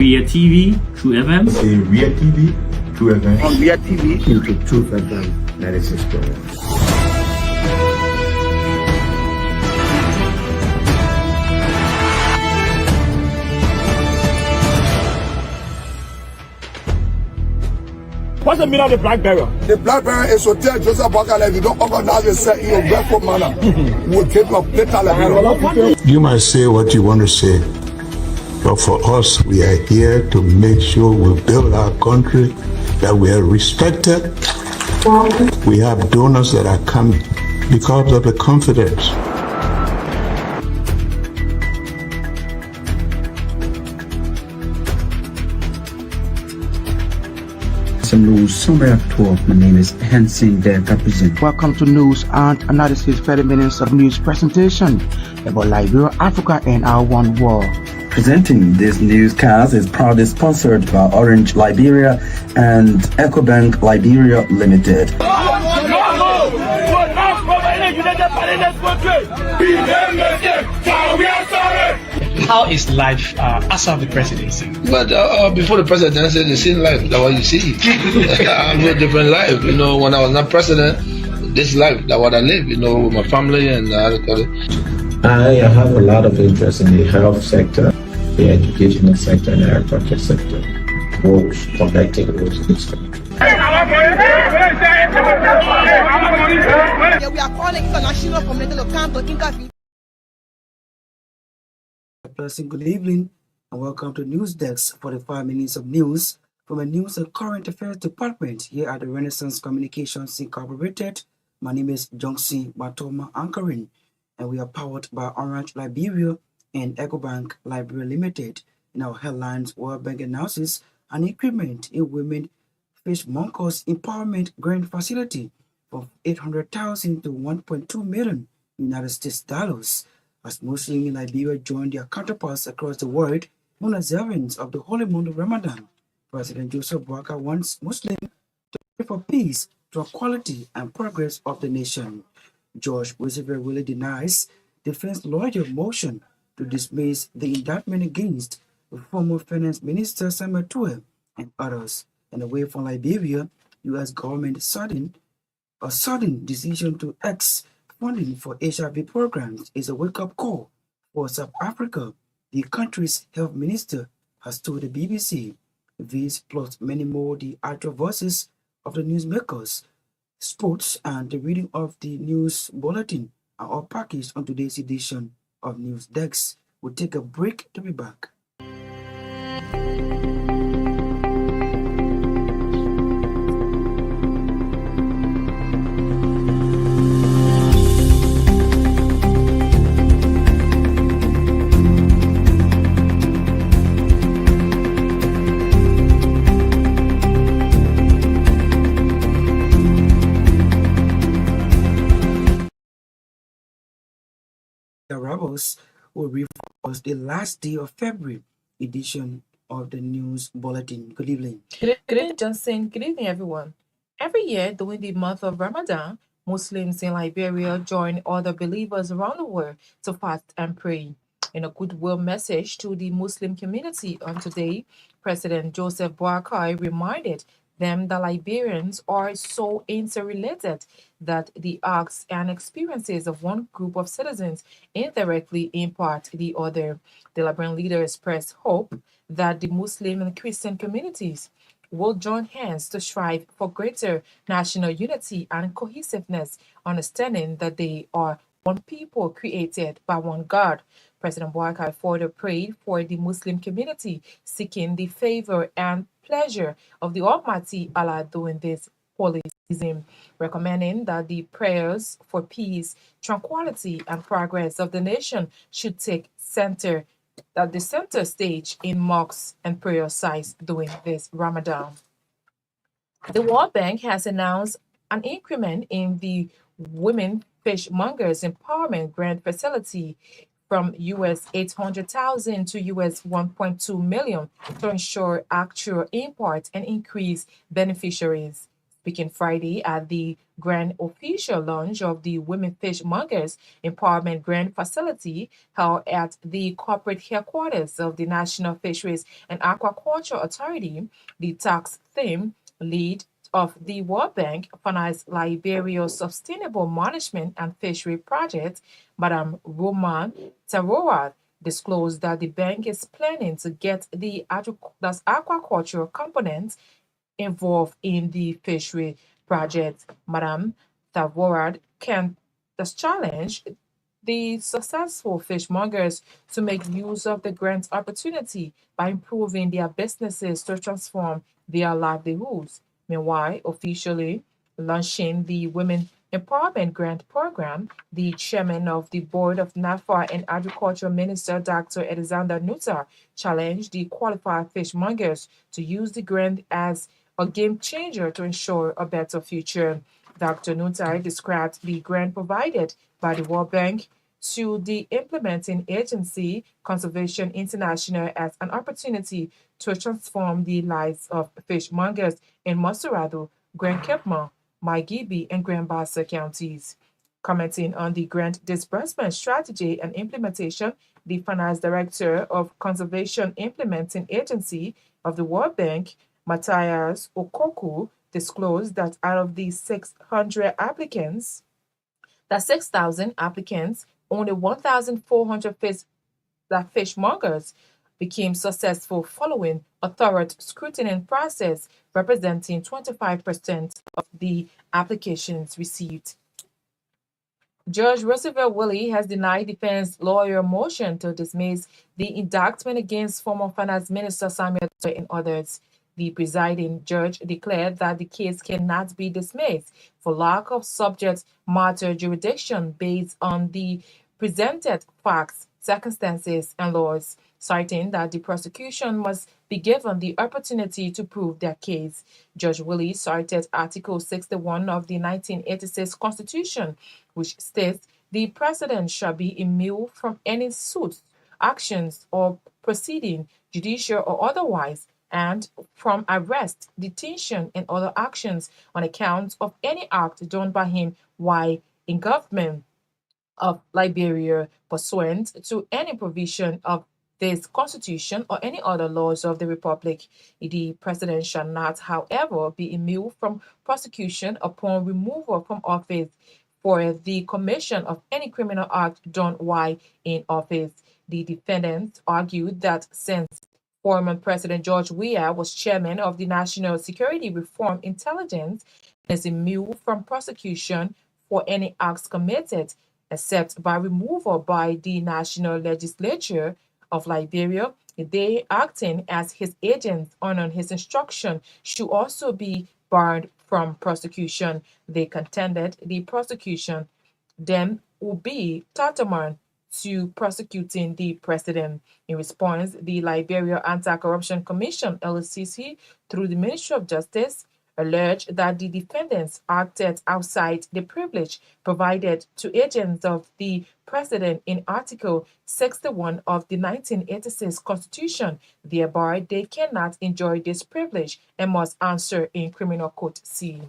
Via TV, True FM. Say Via TV, True FM. On Via TV, Into True FM 96.1. What's the meaning of the black barrier? The black barrier is to tell Joseph Boakale, if you don't organize yourself in a grateful manner, we'll take your plate. You might say what you want to say, but for us, we are here to make sure we build our country, that we are respected. We have donors that are coming because of the confidence. Some news summary of 12. My name is Hansen Der Represent. Welcome to News and Analysis 30 minutes of news presentation about Liberia, Africa, and our one world. Presenting this newscast is proudly sponsored by Orange Liberia and EcoBank Liberia Limited. How is life after the presidency? But before the presidency, the same life, that's what you see. I live a different life. You know, when I was not president, this life, that's what I live, you know, with my family and I have a lot of interest in the health sector, the educational sector, and the agriculture sector. Roads, connecting roads in this country. We are calling international community to come to intervene. Good evening and welcome to News Desk 45 minutes of news from a News and Current Affairs Department here at the Renaissance Communications Incorporated. My name is Gbarntolmah anchoring, and we are powered by Orange Liberia and EcoBank Liberia Limited. In our headlines, World Bank announces an increment in women fishmongers empowerment grant facility from $800,000 to $1.2 million United States dollars. As Muslims in Liberia join their counterparts across the world on observance of the holy month of Ramadan, President Joseph Boakale wants Muslims to pray for peace, tranquility, and progress of the nation. George Willie denies defense lawyer motion to dismiss the indictment against former Finance Minister Samuel Tuel and others. And away from Liberia, U.S. government sudden decision to X funding for HIV programs is a wake-up call for South Africa. The country's health minister has told the BBC. These plus many more the actual voices of the newsmakers, sports, and the reading of the news bulletin are all packaged on today's edition of News Desk. We'll take a break to be back. The rebels will reinforce the last day of February edition of the news bulletin. Good evening. Good evening, Johnson. Good evening, everyone. Every year during the month of Ramadan, Muslims in Liberia join other believers around the world to fast and pray. In a goodwill message to the Muslim community on today, President Joseph Boakale reminded them that Liberians are so interrelated that the acts and experiences of one group of citizens indirectly impact the other. The Liberian leader expressed hope that the Muslim and Christian communities will join hands to strive for greater national unity and cohesiveness, understanding that they are one people created by one God. President Boakale further prayed for the Muslim community, seeking the favor and pleasure of the Almighty Allah during this holy season, recommending that the prayers for peace, tranquility, and progress of the nation should take center stage in mosques and prayer sites during this Ramadan. The World Bank has announced an increment in the Women Fishmongers Empowerment Grant Facility from US $800,000 to US $1.2 million to ensure actual import and increase beneficiaries. Speaking Friday at the grand official launch of the Women Fishmongers Empowerment Grand Facility held at the corporate headquarters of the National Fisheries and Aquaculture Authority, the tax theme lead of the World Bank financed Liberia's Sustainable Management and Fishery Project, Madam Roman Tarora, disclosed that the bank is planning to get the aquaculture component involved in the fishery project. Madam Thavorad can thus challenge the successful fishmongers to make use of the grant opportunity by improving their businesses to transform their livelihoods. Meanwhile, officially launching the Women Empowerment Grant Program, the chairman of the board of NAFA and Agriculture Minister Dr. Alexander Nutter challenged the qualified fishmongers to use the grant as a game changer to ensure a better future. Dr. Nutter described the grant provided by the World Bank to the implementing agency, Conservation International, as an opportunity to transform the lives of fishmongers in Mosurado, Grand Cape, Maigibi, and Grand Bassa counties. Commenting on the grant disbursement strategy and implementation, the finance director of Conservation Implementing Agency of the World Bank, Matthias Okoku, disclosed that out of the 6,000 applicants, only 1,400 fishmongers became successful following a thorough scrutiny process, representing 25% of the applications received. Judge Roosevelt Willie has denied defense lawyer motion to dismiss the indictment against former Finance Minister Samuel Toy and others. The presiding judge declared that the case cannot be dismissed for lack of subject matter jurisdiction based on the presented facts, circumstances, and laws, citing that the prosecution must be given the opportunity to prove their case. Judge Willie cited Article 61 of the 1986 Constitution, which states the president shall be immune from any suits, actions, or proceeding, judicial or otherwise, and from arrest, detention, and other actions on account of any act done by him while in government of Liberia pursuant to any provision of this Constitution or any other laws of the Republic. The president shall not, however, be immune from prosecution upon removal from office for the commission of any criminal act done while in office. The defendants argued that since former President George Weah was chairman of the National Security Reform Intelligence and is immune from prosecution for any acts committed except by removal by the National Legislature of Liberia, they acting as his agents on his instruction should also be barred from prosecution. They contended the prosecution then would be tantamount to prosecuting the president. In response, the Liberia Anti-Corruption Commission, LCC, through the Ministry of Justice, alleged that the defendants acted outside the privilege provided to agents of the president in Article 61 of the 1986 Constitution. Thereby, they cannot enjoy this privilege and must answer in Criminal Code C.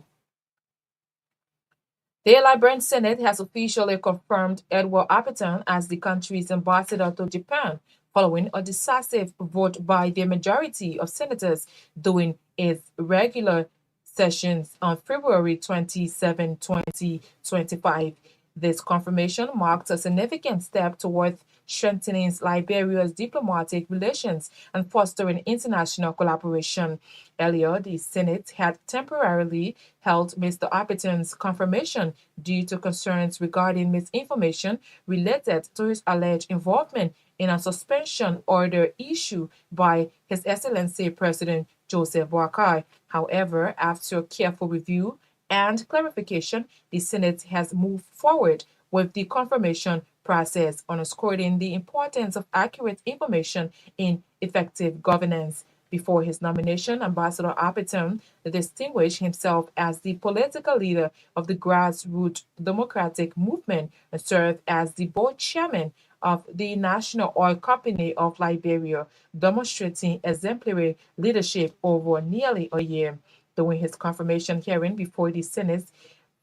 The Liberian Senate has officially confirmed Edward Appleton as the country's ambassador to Japan, following a decisive vote by the majority of senators during its regular sessions on February 27, 2025. This confirmation marks a significant step towards strengthening Liberia's diplomatic relations and fostering international collaboration. Earlier, the Senate had temporarily held Mr. Appleton's confirmation due to concerns regarding misinformation related to his alleged involvement in a suspension order issued by His Excellency President Joseph Boakai. However, after careful review and clarification, the Senate has moved forward with the confirmation process, underscoring the importance of accurate information in effective governance. Before his nomination, Ambassador Appleton distinguished himself as the political leader of the grassroots democratic movement and served as the board chairman of the National Oil Company of Liberia, demonstrating exemplary leadership over nearly a year. During his confirmation hearing before the Senate's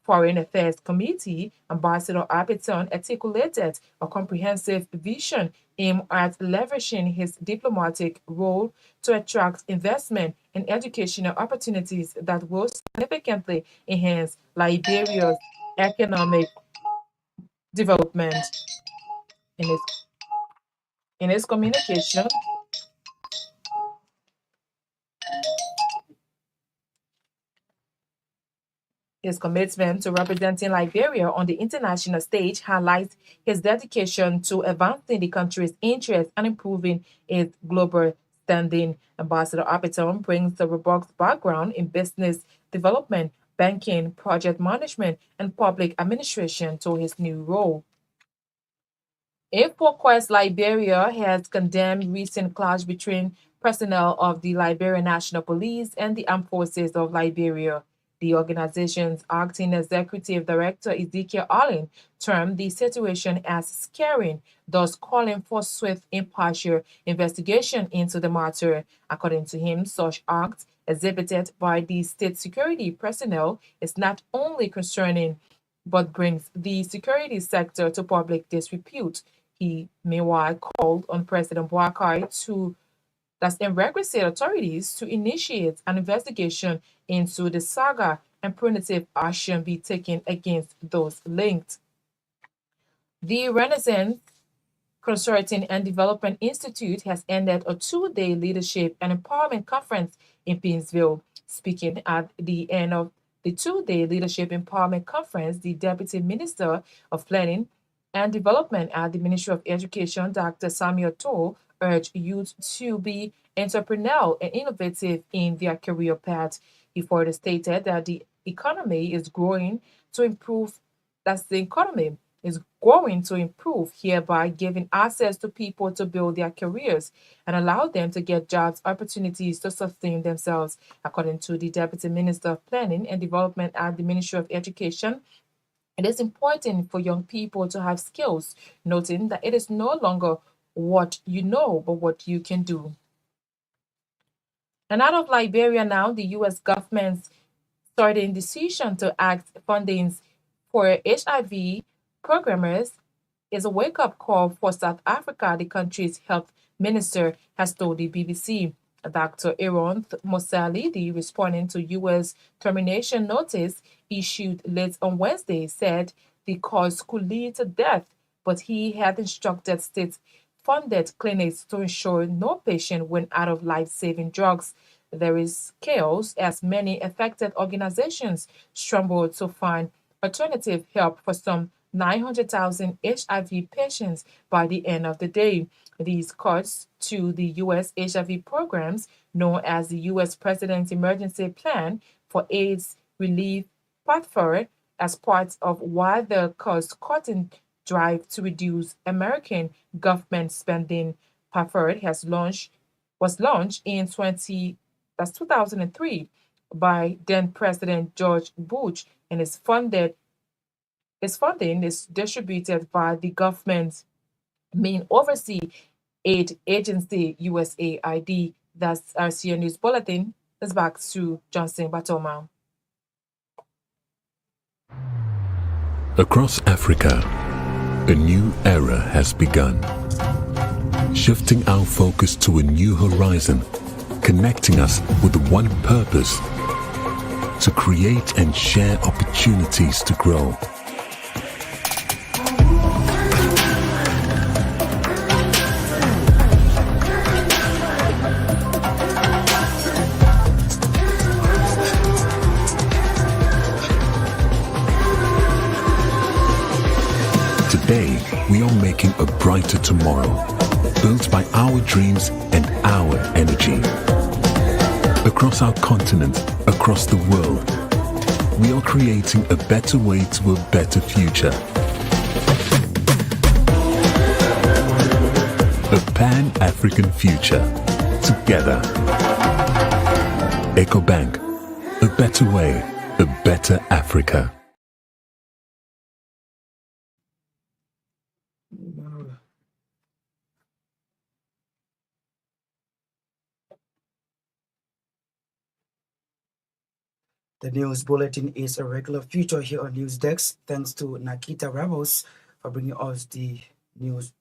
Foreign Affairs Committee, Ambassador Aberton articulated a comprehensive vision aimed at leveraging his diplomatic role to attract investment and educational opportunities that will significantly enhance Liberia's economic development. In his communication, his commitment to representing Liberia on the international stage highlights his dedication to advancing the country's interests and improving its global standing. Ambassador Aberton brings a robust background in business development, banking, project management, and public administration to his new role. InfoQuest Liberia has condemned recent clash between personnel of the Liberian National Police and the Armed Forces of Liberia. The organization's acting executive director, Ezekiel Allen, termed the situation as scaring, thus calling for swift, impartial investigation into the matter. According to him, such acts exhibited by the state security personnel is not only concerning but brings the security sector to public disrepute. He meanwhile called on President Boakai to and requisite authorities to initiate an investigation into the saga and punitive action be taken against those linked. The Renaissance Consulting and Development Institute has ended a two-day leadership and empowerment conference in Painesville. Speaking at the end of the two-day leadership empowerment conference, the Deputy Minister of Planning and Development at the Ministry of Education, Dr. Samuel Toh, urged youth to be entrepreneurial and innovative in their career path. He further stated that the economy is growing to improve. The economy is going to improve, hereby giving access to people to build their careers and allow them to get jobs opportunities to sustain themselves. According to the Deputy Minister of Planning and Development at the Ministry of Education, it is important for young people to have skills, noting that it is no longer what you know, but what you can do. And out of Liberia now, the U.S. government's starting decision to act fundings for HIV programmers is a wake-up call for South Africa, the country's health minister has told the BBC. Dr. Aaron Mosali, responding to U.S. termination notice issued late on Wednesday, said the cause could lead to death, but he had instructed state-funded clinics to ensure no patient went out of life-saving drugs. There is chaos as many affected organizations scramble to find alternative help for some 900,000 HIV patients by the end of the day. These cuts to the U.S. HIV programs, known as the U.S. President's Emergency Plan for AIDS Relief PATHFER, as part of the cost-cutting drive to reduce American government spending. PATHFER was launched in 2003 by then President George Bush, and its funding is distributed by the government's main overseas aid agency, USAID. That's RCA News Bulletin. Let's back to Gbarntolmah. Across Africa, a new era has begun, shifting our focus to a new horizon, connecting us with one purpose: to create and share opportunities to grow. Today, we are making a brighter tomorrow, built by our dreams and our energy. Across our continent, across the world, we are creating a better way to a better future. A Pan-African future. Together. EcoBank. A better way, a better Africa. The news bulletin is a regular feature here on News Desk. Thanks to Naketa Rebels for bringing us the news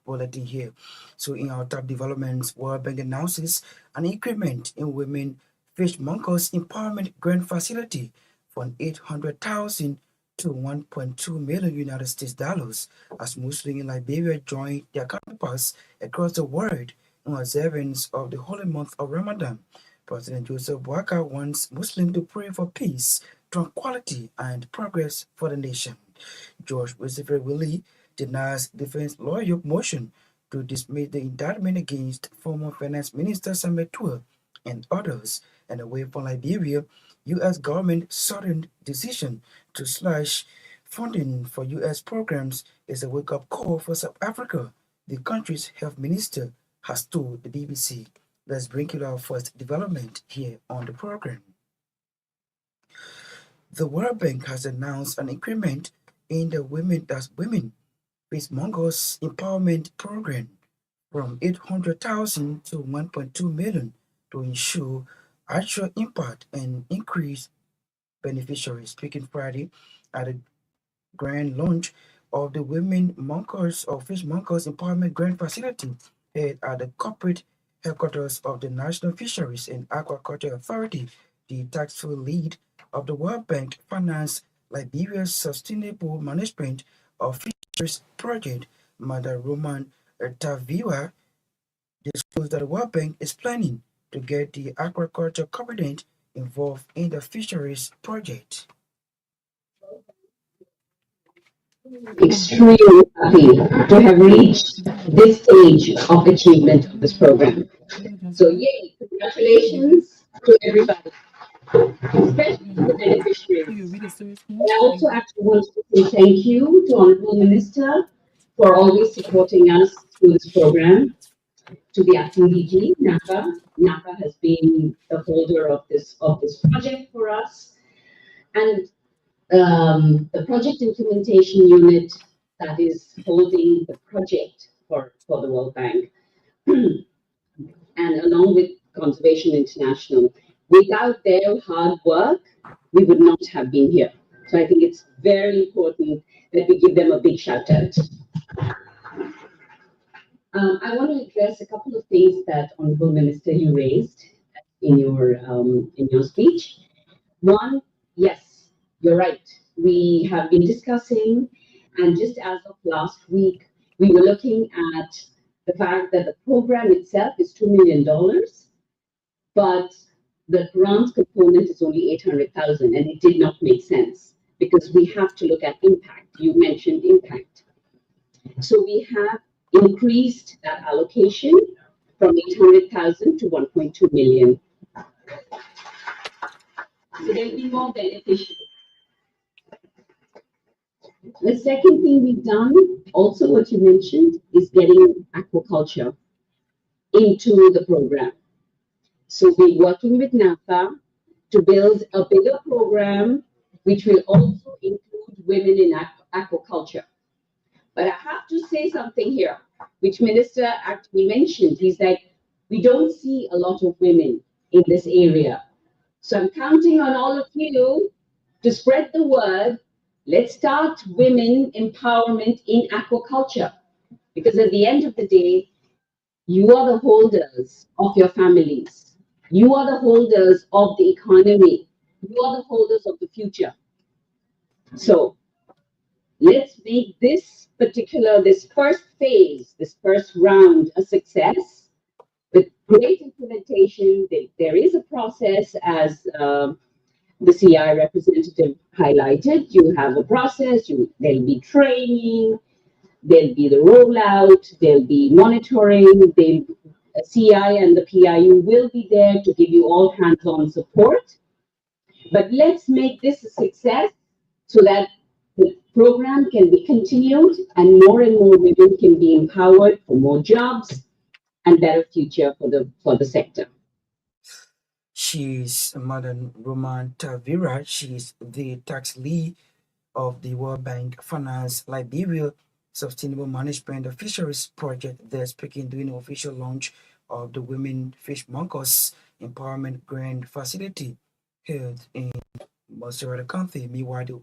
bulletin here. So in our top developments, World Bank announces an increment in women fishmongers empowerment grant facility from 800,000 to 1.2 million United States dollars as Muslims in Liberia join their counterparts across the world in observance of the holy month of Ramadan. President Joseph Boakai wants Muslims to pray for peace, tranquility, and progress for the nation. George Christopher Willie denies defense lawyer motion to dismiss the indictment against former Finance Minister Samuel Tuah and others. And away from Liberia, U.S. government sudden decision to slash funding for U.S. programs is a wake-up call for South Africa. The country's health minister has told the BBC. Let's bring you our first development here on the program. The World Bank has announced an increment in the women fishmongers empowerment program from 800,000 to 1.2 million to ensure actual impact and increase beneficiaries. Speaking Friday at the grand launch of the Women Monkers or Fishmongers Empowerment Grant Facility held at the corporate headquarters of the National Fisheries and Aquaculture Authority, the tactful lead of the World Bank financed Liberia's Sustainable Management of Fisheries Project, Madam Roman Tavira, disclosed that the World Bank is planning to get the aquaculture component involved in the fisheries project. Extremely happy to have reached this stage of achievement of this program. So yay, congratulations to everybody, especially to the beneficiaries. I also actually want to say thank you to Honorable Minister for always supporting us through this program. To the acting DG, NACA. NACA has been the holder of this project for us. And the project implementation unit that is holding the project for the World Bank, and along with Conservation International. Without their hard work, we would not have been here. So I think it's very important that we give them a big shout out. I want to address a couple of things that Honorable Minister you raised in your speech. One, yes, you're right. We have been discussing, and just as of last week, we were looking at the fact that the program itself is $2 million, but the grant component is only 800,000, and it did not make sense because we have to look at impact. You mentioned impact. So we have increased that allocation from 800,000 to 1.2 million. So there'll be more beneficiaries. The second thing we've done, also what you mentioned, is getting aquaculture into the program. So we're working with NAFA to build a bigger program, which will also include women in aquaculture. But I have to say something here, which Minister actually mentioned. He's like, we don't see a lot of women in this area. So I'm counting on all of you to spread the word. Let's start women empowerment in aquaculture. Because at the end of the day, you are the holders of your families. You are the holders of the economy. You are the holders of the future. So let's make this first phase, this first round a success with great implementation. There is a process, as the CI representative highlighted. You have a process, there'll be training, there'll be the rollout, there'll be monitoring, the CI and the PIU will be there to give you all hands-on support. But let's make this a success so that the program can be continued and more women can be empowered for more jobs and better future for the sector. She's Madam Roman Tavira. She's the tax lead of the World Bank Finance Liberia Sustainable Management of Fisheries Project. They're speaking during the official launch of the Women Fishmongers Empowerment Grant Facility held in Monserrat County. Meanwhile, the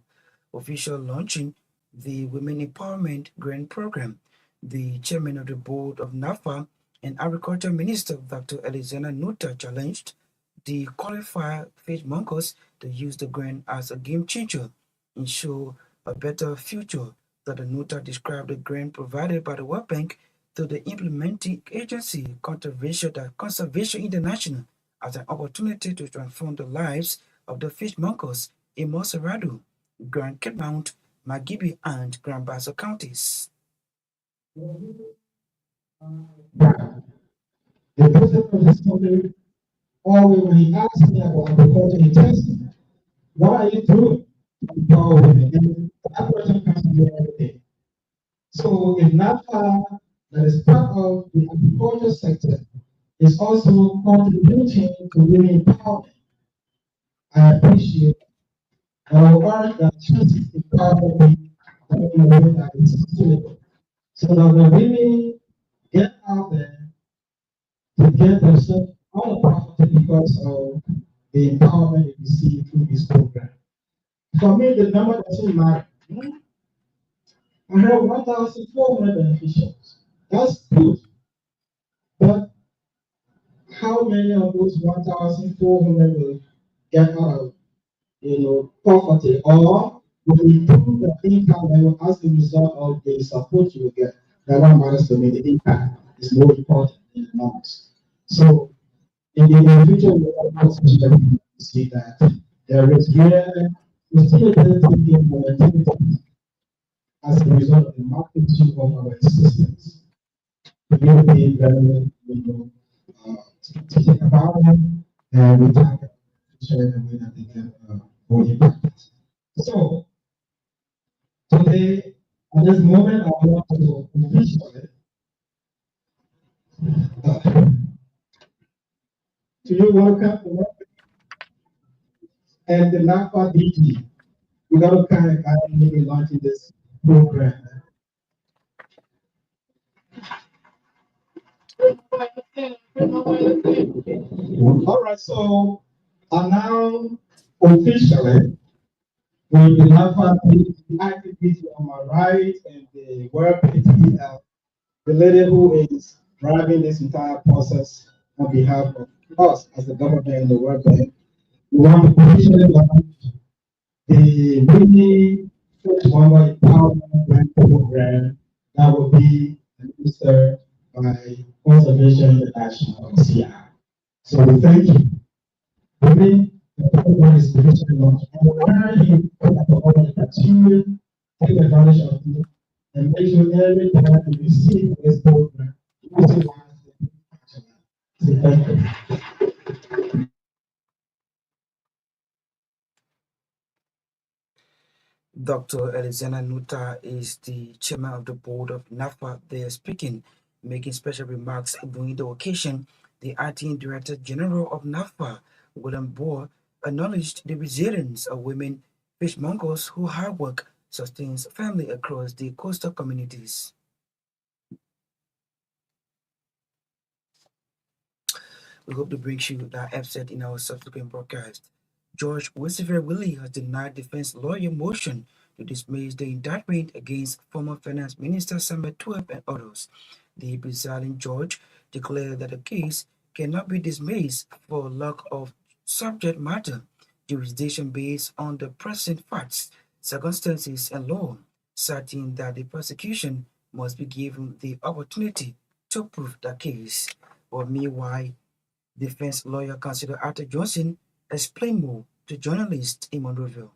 official launching the Women Empowerment Grant Program. The chairman of the board of NAFA and Agriculture Minister Dr. Alexander Nutter challenged the qualified fishmongers to use the grant as a game changer, ensure a better future. Dr. Nutter described the grant provided by the World Bank to the implementing agency Conservation International as an opportunity to transform the lives of the fishmongers in Monserrado, Grand Cape Mount, Magibi, and Grand Bassa counties. The president of this country, always when he asked me about agriculture, he tells me, what are you doing to empower women? And that person comes to me every day. So if NAFA, that is part of the agriculture sector, is also contributing to women empowerment, I appreciate it. And I will urge that chances empowerment in a way that is sustainable. So that when women get out there to get themselves out of poverty because of the empowerment they receive through this program. For me, the number doesn't matter. I have 1,400 beneficiaries. That's good. But how many of those 1,400 will get out of poverty or will improve their income level as a result of the support you will get? That one matters to me. The impact is more important than the numbers. So in the future, we will see that there is greater sustainability in our activities as a result of the magnitude of our assistance. We will be very, strategic about it, and we target in a way that they can go impact. So today, at this moment, I want to officially to you welcome to work and the NAFA DG. We got to kind of maybe launching this program. All right, so now officially with the NAFA DG activity on my right and the work PTL, the lady who is driving this entire process on behalf of us as the government and the World Bank. We want to officially launch the Women Empowerment Grant Program that will be administered by Conservation International, CI. So we thank you. Women Empowerment is officially launched. And we urge you to continue to take advantage of it and make sure every time you receive this program, you utilize it. So thank you. Dr. Alexander Nutter is the chairman of the board of NAFA there speaking, making special remarks during the occasion. The acting director general of NAFA, William Boer, acknowledged the resilience of women fishmongers whose hard work sustains family across the coastal communities. We hope to bring you that episode in our subsequent broadcast. George Wilsifer Willie has denied defense lawyer motion to dismiss the indictment against former Finance Minister Samuel Tuep and others. The presiding judge declared that the case cannot be dismissed for lack of subject matter jurisdiction based on the present facts, circumstances, and law, citing that the prosecution must be given the opportunity to prove the case. But meanwhile, defense lawyer Councillor Arthur Johnson explained more to journalists in Monroeville.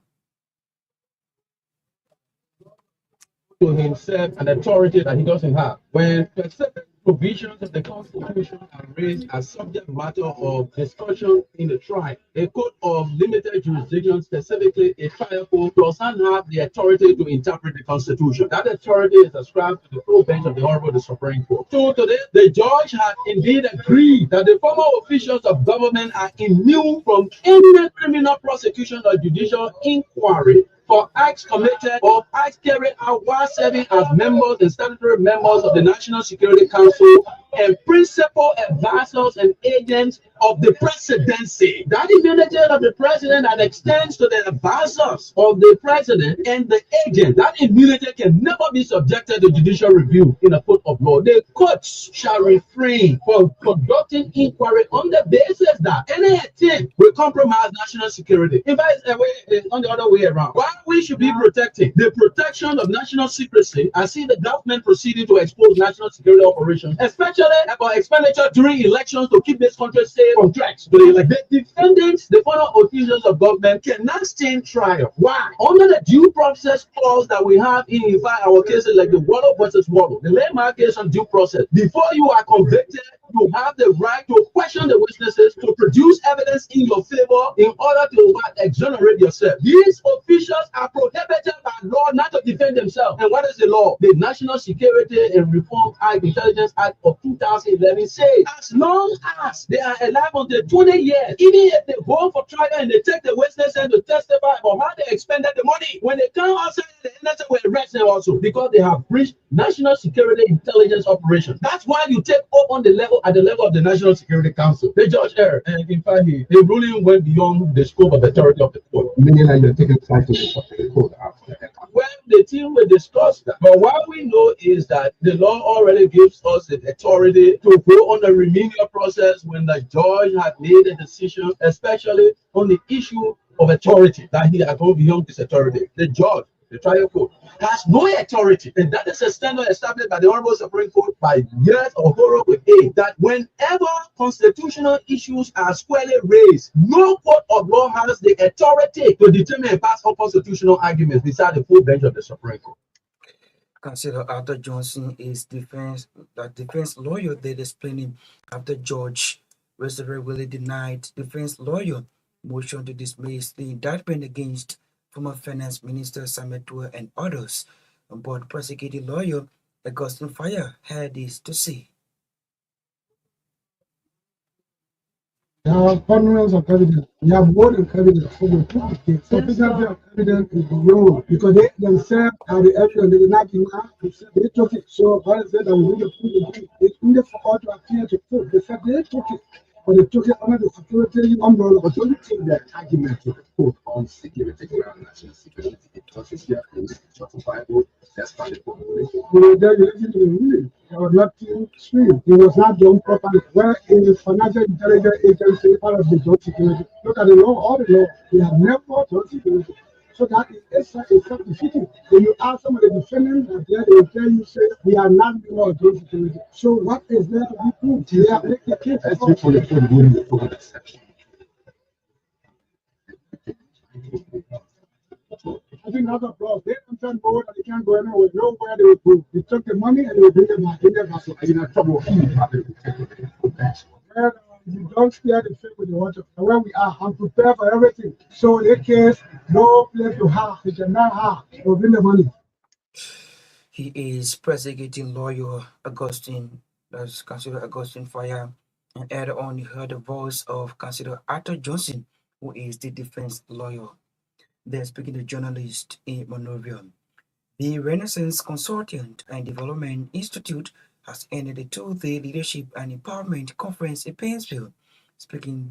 To himself an authority that he doesn't have. When specific provisions of the Constitution are raised as subject matter of discussion in the trial, a court of limited jurisdiction, specifically a trial court, does not have the authority to interpret the Constitution. That authority is ascribed to the full bench of the Honorable Supreme Court. So today, the judge had indeed agreed that the former officials of government are immune from any criminal prosecution or judicial inquiry for acts committed or acts carried out while serving as members and statutory members of the National Security Council and principal advisors and agents of the presidency. That immunity of the president that extends to the advisors of the president and the agent, that immunity can never be subjected to judicial review in a court of law. The courts shall refrain from conducting inquiry on the basis that any attempt will compromise national security. In fact, it's on the other way around. Why we should be protecting the protection of national secrecy, I see the government proceeding to expose national security operations, especially about expenditure during elections to keep this country safe from threats to the elected. The defendants, the former officials of government cannot stand trial. Why? Under the due process clause that we have in fact our cases like the Wallow versus Wallow, the landmark case on due process, before you are convicted, you have the right to question the witnesses, to produce evidence in your favor in order to exonerate yourself. These officials are prohibited by law not to defend themselves. And what is the law? The National Security and Reform Act, Intelligence Act of 2011 says, as long as they are alive until 20 years, even if they go for trial and they take the witness and to testify about how they expended the money, when they come outside, the NSA will arrest them also because they have breached national security intelligence operations. That's why you take up on the level at the level of the National Security Council. The judge erred, and in fact, the ruling went beyond the scope of authority of the court. Meaning that you're taking flight to the court after that. Well, the team will discuss that. But what we know is that the law already gives us the authority to go on the remedial process when the judge has made a decision, especially on the issue of authority, that he has gone beyond his authority. The judge, the trial court, has no authority, and that is a standard established by the Honorable Supreme Court by years of horror with A, that whenever constitutional issues are squarely raised, no court of law has the authority to determine and pass unconstitutional arguments beside the full bench of the Supreme Court. Consider Arthur Johnson is defense lawyer did explaining after Judge Westerberg Willie denied defense lawyer motion to dismiss the indictment against former Finance Minister Samuel Tuah and others. But prosecuting lawyer Augustine Fire had this to say. There are abundance of evidence. We have more than evidence for the case. Sufficiency of evidence is beyond because they themselves are the evidence. They did not deny. They took it. So God said that we need to prove it. It's only for all to appear to prove. They said they took it. But they took it under the security umbrella. But don't you think that argument to the court on security ground, national security, it touches their claims, it's justifiable, that's why the court will listen to the ruling. There was nothing extreme. It was not done properly. Where in the Financial Intelligence Agency, part of the job security, look at the law, all the law, they have never done security. So that is self-defeating. When you ask some of the defendants, they will tell you, say, we are not doing all drug security. So what is there to be proved? They have made the case. Let's wait for the court ruling the full exception. I think that's a problem. They don't go and they can't go anywhere. Nowhere they will prove. They took the money and they will bring it back. They never so in a trouble. You don't steer the ship with the water. And where we are, I'm prepared for everything. So in this case, no place to have. They cannot have. They'll bring the money. He is prosecuting lawyer Augustine, that's considered Augustine Fire. And earlier on, you heard the voice of considered Arthur Johnson, who is the defense lawyer. They're speaking to journalist in Monrovia. The Renaissance Consortium and Development Institute has ended the two-day Leadership and Empowerment Conference in Painesville. Speaking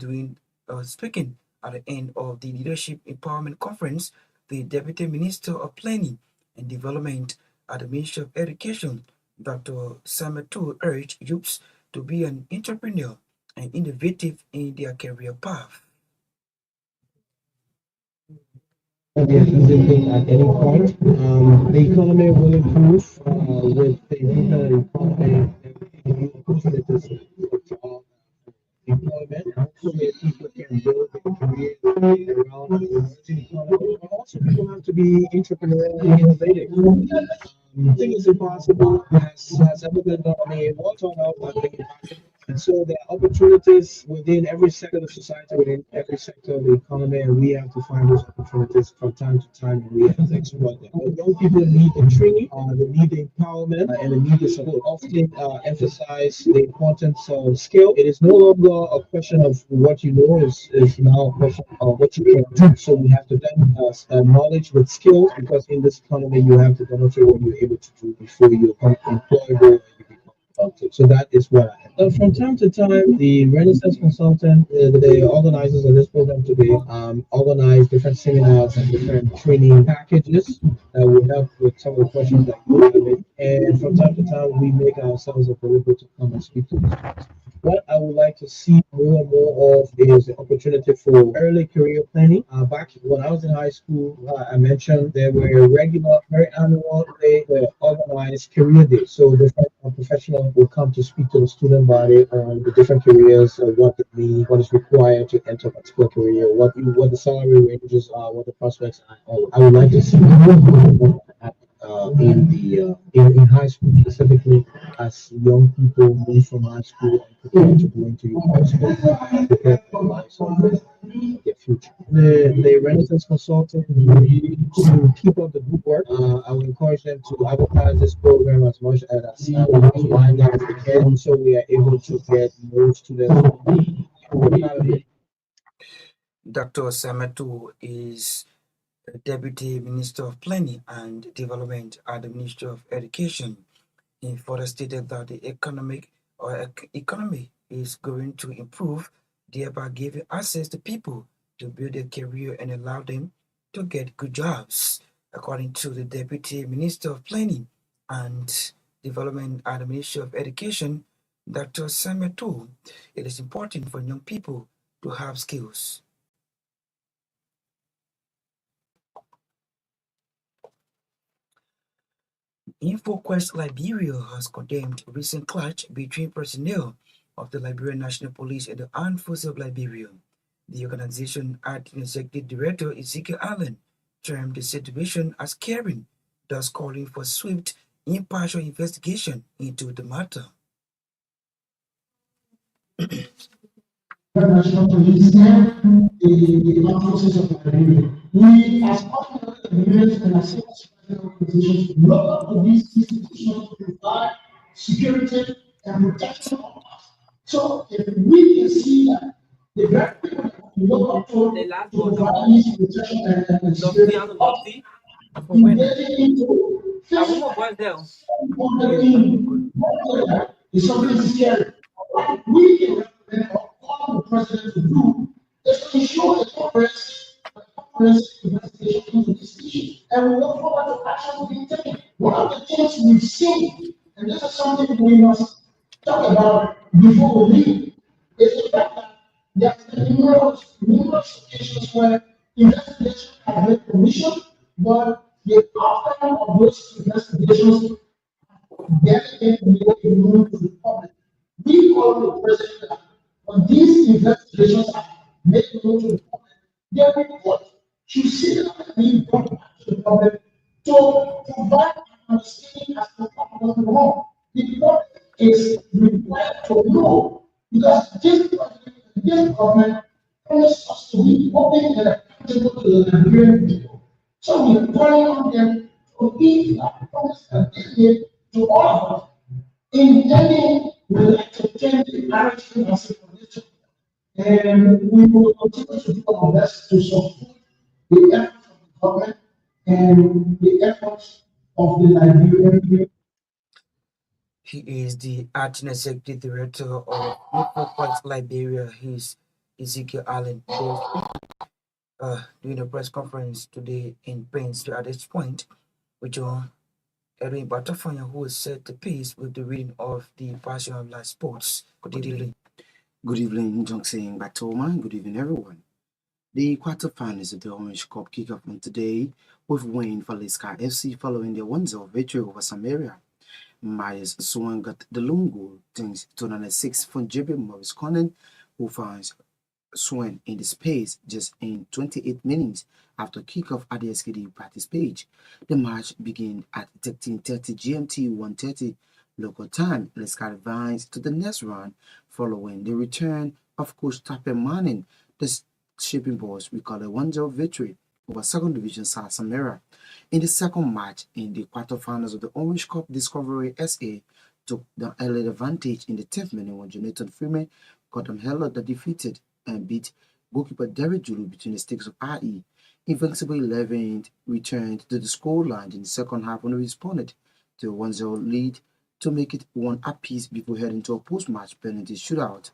at the end of the Leadership Empowerment Conference, the Deputy Minister of Planning and Development at the Ministry of Education, Dr. Samuel Tuah, urged youths to be an entrepreneur and innovative in their career path. At any point, the economy will improve with the economy and opportunities for employment, so that people can build and create around the emerging economy. But also, people have to be entrepreneurial and innovative. Nothing is impossible, has ever been done. I mean, what's on out, and so there are opportunities within every sector of society, within every sector of the economy, and we have to find those opportunities from time to time, and we have to exploit them. Young people need the training, they need the empowerment, and they need the support. Often emphasize the importance of skill. It is no longer a question of what you know, is now a question of what you can do. So we have to then knowledge with skill, because in this economy you have to demonstrate what you're able to do before you become employable. Okay, so that is what I have. From time to time, the Renaissance consultant, the organizers of this program today, organize different seminars and different training packages that will help with some of the questions that you have. And from time to time, we make ourselves available to come and speak to us. What I would like to see more and more of is the opportunity for early career planning. Back when I was in high school, I mentioned there were regular, very annual, they were organized career days. So different professionals will come to speak to the student body on the different careers, what they need, what is required to enter a particular career, what the salary ranges are, what the prospects are. I would like to see more in high school specifically, as young people move from high school and prepare to go into university, prepare for lives of their future. The Renaissance consultant to keep up the good work. I would encourage them to advertise this program as much as wide as they can, so we are able to get more students. Dr. Sametu is Deputy Minister of Planning and Development at the Ministry of Education. He further stated that the economy is going to improve, thereby giving access to people to build a career and allow them to get good jobs. According to the Deputy Minister of Planning and Development at the Ministry of Education, Dr. Sametu, it is important for young people to have skills. InfoQuest Liberia has condemned recent clash between personnel of the Liberian National Police and the Armed Forces of Liberia. The organization acting executive director Ezekiel Allen termed the situation as scaring, thus calling for swift, impartial investigation into the matter. National Police and the armed forces of Liberia. We, as part of the Liberians and as organizations, look up to these institutions to provide security and protection of us. So if we can see that the very people that we look up to provide these protection and security of us, engaging into is something scary. What we can recommend or call the president to do is to ensure a comprehensive investigation into this issue. And we look forward to action being taken. One of the things we've seen, and this is something we must talk about before we leave, is the fact that there have been numerous occasions where investigations have been commissioned, but the outcome of those investigations getting known to the public. We call the president that when these investigations are made known to the public, their report should be brought back to the public to provide an understanding as to what went wrong. The public is required to know because this government promised us to be open and accountable to the Nigerian people. So we are calling on them to be that promise that they made to all of us. Intending, we like to change the narrative as a condition. And we will continue to do our best to support the efforts of the government and the efforts of the Liberian people. He is the acting executive director of InfoQuest Liberia. He's Ezekiel Allen. Doing a press conference today in Prince at this point, with Edwin Bartofanya, who is set to pace with the reading of the Passion of Life Sports. Good evening. Good evening, Johnson Gbarntolmah. Good evening, everyone. The quarterfinals of the Orange Cup kick off on today with win for Leicester FC following their 1-0 victory over Samaria. Myers Swan got the lone goal thanks to an assist from JB Morris Conan, who finds Swan in the space just in 28 minutes after kickoff at the SKD practice page. The match began at 13:30 GMT, 1:30 local time. Leicester advanced to the next round following the return of coach Torgbean Myean. The Shipping Boys recorded a 1-0 victory over second division side Samaria. In the second match in the quarterfinals of the Orange Cup, Discovery SA took the early advantage in the 10th minute when Jonathan Freeman got them held that defeated and beat goalkeeper Derek Julu between the sticks of IE. Invincible 11 returned to the scoreline in the second half when they responded to a 1-0 lead to make it one apiece before heading to a post-match penalty shootout.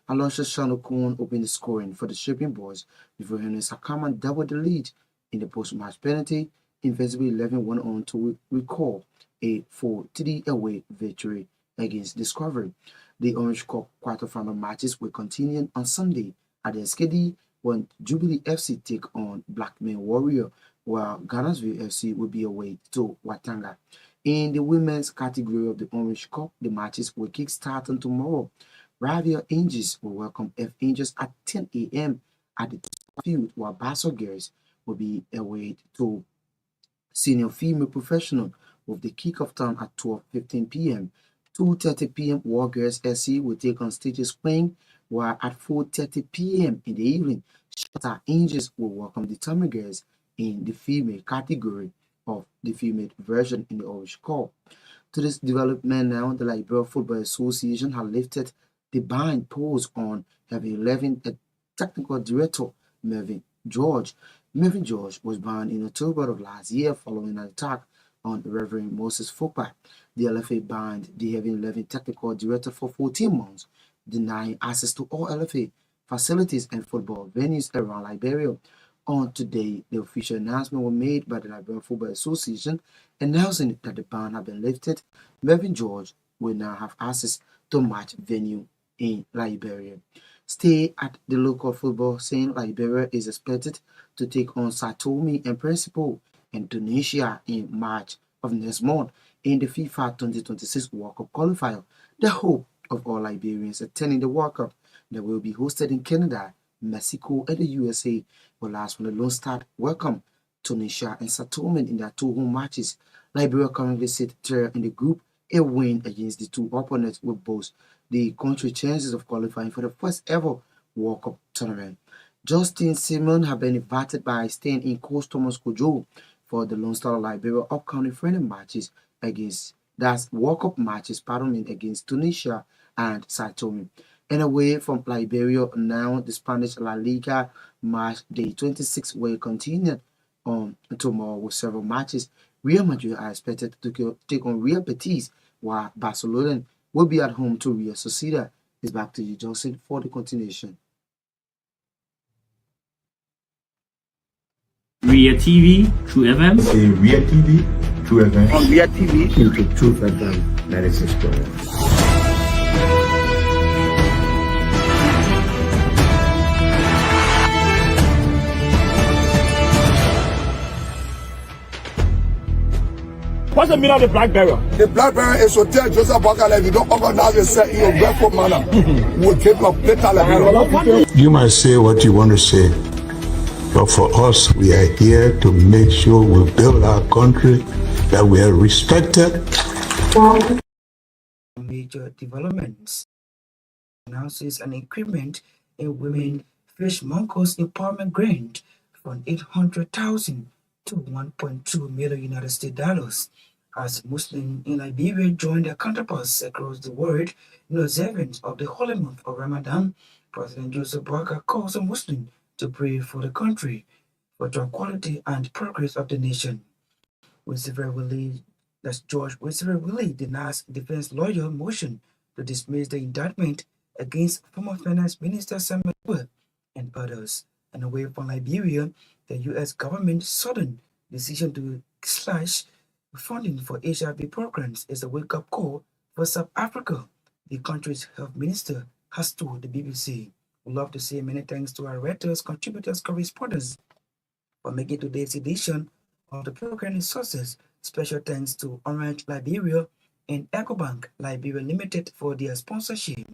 Alonso Shanokun opened the scoring for the Shipping Boys before Henry Sakama doubled the lead in the post-match penalty. Invincible 11 went on to recall a 4-3 away victory against Discovery. The Orange Cup quarterfinal matches will continue on Sunday at the SKD when Jubilee FC take on Blackman Warrior, while Ghana's FC will be away to Watanga. In the women's category of the Orange Cup, the matches will kick-start on tomorrow. Ravia Angels will welcome F Angels at 10 a.m. at the field, while Basel Girls will be away to Senior Female Professional with the kickoff time at 12:15 p.m. 2:30 p.m. War Girls SC will take on Stages Spring, while at 4:30 p.m. in the evening, Shatter Angels will welcome the Tommy Girls in the female category of the female version in the Orange Cup. To this development now, the Liberia Football Association has lifted the ban posed on having 11 technical director Mervyn George. Mervyn George was banned in October of last year following an attack on Reverend Moses Fopa. The LFA banned the having 11 technical director for 14 months, denying access to all LFA facilities and football venues around Liberia. On today, the official announcement was made by the Liberian Football Association announcing that the ban had been lifted. Mervyn George will now have access to match venue in Liberia. Stay at the local football scene. Liberia is expected to take on Sao Tome and Principe in Tunisia in March of next month in the FIFA 2026 World Cup qualifier. The hope of all Liberians attending the World Cup that will be hosted in Canada, Mexico, and the USA will last when the Lone Star welcome Tunisia and Sao Tome in their two home matches. Liberia currently sit third in the group. A win against the two opponents will boost the country's chances of qualifying for the first ever World Cup tournament. Justin Simon have been invited by staying in coach Thomas Kojo for the Lone Star Liberia upcoming friendly matches against World Cup matches against Tunisia and Sao Tome. And away from Liberia now, the Spanish La Liga match day 26 will continue on tomorrow with several matches. Real Madrid are expected to take on Real Betis, while Barcelona will be at home to Real Sociedad. It's back to you, Johnson, for the continuation. Ria TV, True FM. Say Ria TV, True FM. On Ria TV, True FM 96.1. What's the meaning of the black barrier? The black barrier is to tell Joseph Bakala if you don't organize yourself in a grateful manner, we'll keep your data level. You might say what you want to say, but for us, we are here to make sure we build our country, that we are respected. Major developments announces an increment in women fishmongers empowerment grant from $800,000 to $1.2 million United States dollars, as Muslims in Liberia join their counterparts across the world in observance of the holy month of Ramadan. President Joseph Barker calls on Muslims to pray for the country, for tranquility and progress of the nation. George Wesley Willie denies defense lawyer motion to dismiss the indictment against former Finance Minister Samuel Webb and others. And away from Liberia, the U.S. government's sudden decision to slash funding for HIV programs is a wake-up call for South Africa, the country's health minister has told the BBC. We'd love to say many thanks to our writers, contributors, correspondents for making today's edition of the program resources. Special thanks to Orange Liberia and EcoBank Liberia Limited for their sponsorship.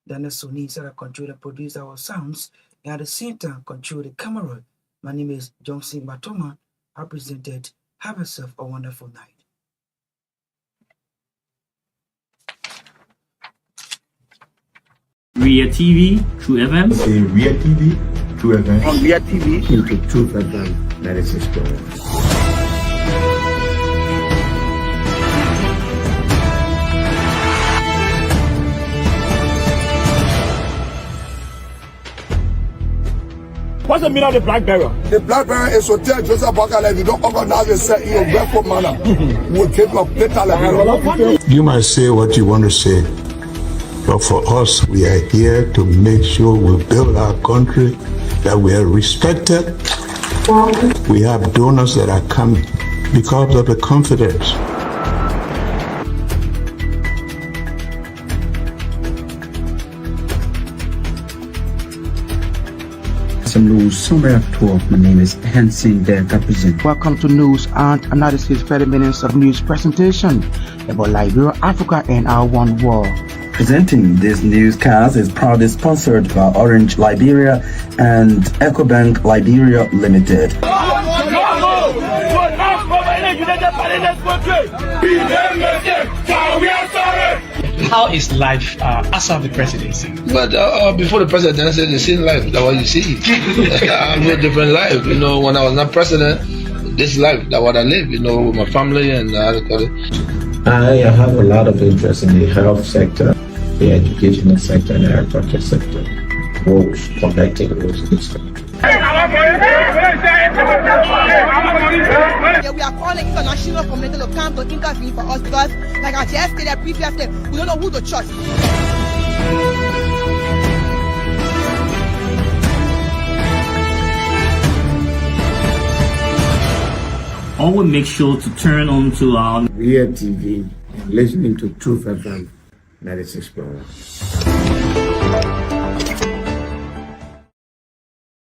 Daniel Soni Sarah control and produce our sounds, and at the same time control the camera. My name is Gbarntolmah. I presented. Have yourself a wonderful night. Ria TV, True FM. Say Ria TV, True FM. On Ria TV, True FM 96.1. What's the meaning of the black barrier? The black barrier is to tell Joseph Bakala, if you don't organize yourself in a respectful manner, we'll keep your later level. You might say what you want to say, but for us, we are here to make sure we build our country, that we are respected. We have donors that are coming because of the confidence. Some news summary of 12. My name is Hansen Der Represent. Welcome to News and Analysis 30 minutes of news presentation about Liberia, Africa, and our one world. Presenting this newscast is proudly sponsored by Orange Liberia and EcoBank Liberia Limited. How is life after the presidency? But before the presidency, the same life that what you see. I live a different life. You know, when I was not president, this life that what I live. You know, with my family and I have a lot of interest in the health sector, the educational sector, and the agriculture sector. Roads, connecting roads in this country. Yeah, we are calling international community to come to intervene for us because, like I just stated previously, we don't know who to trust. Always make sure to turn on to our Myean TV and listening to Truth FM 96.1.